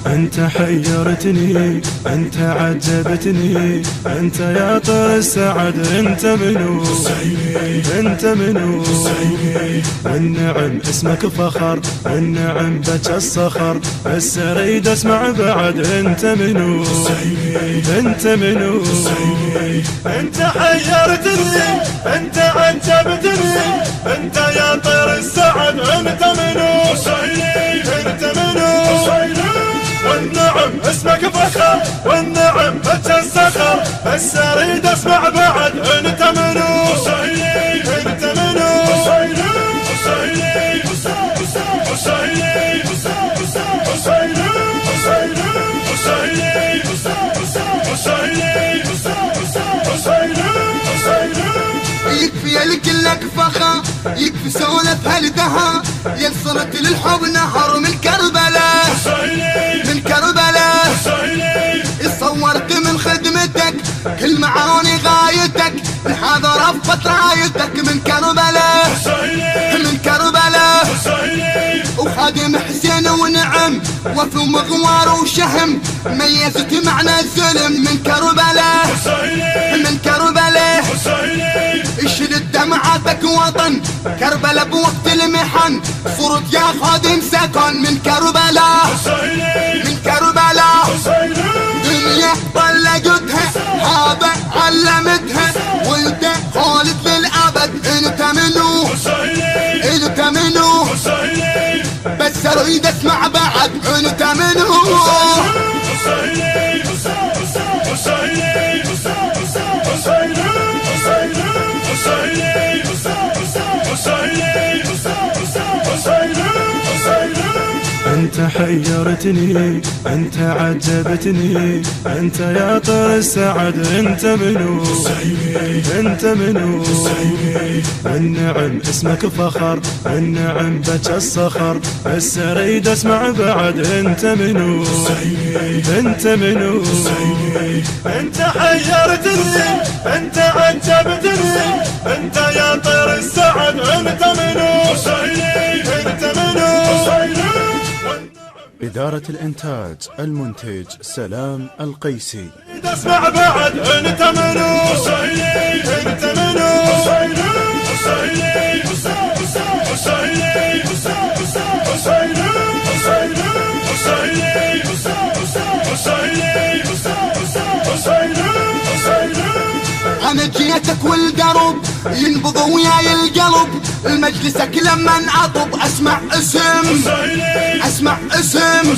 انت حيرتني، انت عجبتني، انت يا طير السعد، انت منو؟ انت منو؟ والنعم اسمك فخر، والنعم بك الصخر، بس اريد اسمع بعد انت منو؟ انت منو؟ انت حيرتني، انت عجبتني، انت يا طير السعد، انت منو؟ انت منو؟ والنعم اسمك فخر، والنعم بك الصخر، بس اريد اسمع بعد انت منو؟ انت منو؟ يكفي لك فخر، يكفي سولف هالدها، يا صرت للحب نهر من كربلاء، من كربلاء صورت من خدمتك كل معاني غايتك، هذا رفت رايتك من كربلاء، من كربلاء وخادم حسين ونعم وفي مغوار وشهم، ميزت معنى الزلم من كربلاء، من كربلاء اشلت دمعاتك وطن كربلاء بوقت المحن، صرت يا خادم سكن من كربلاء، من كربلاء دنيا طلقتها هذا علمتها، ولد خالد للابد انت منو؟ انت منو؟ بس اريد اسمع بعد انت منو؟ انت حيرتني، انت عجبتني، انت يا طير السعد، انت منو؟ انت منو؟ والنعم اسمك فخر، والنعم بك الصخر، بس اريد اسمع بعد انت منو؟ انت منو؟ انت حيرتني، انت عجبتني، انت يا طير السعد، انت منو؟ انت منو؟ إدارة الإنتاج المنتج سلام القيسي. اسمع بعد انت منو؟ انت منو؟ انا جيتك والقرب ينبض وياي القلب، المجلسك لما انعطب اسمع اسم، اسمع اسم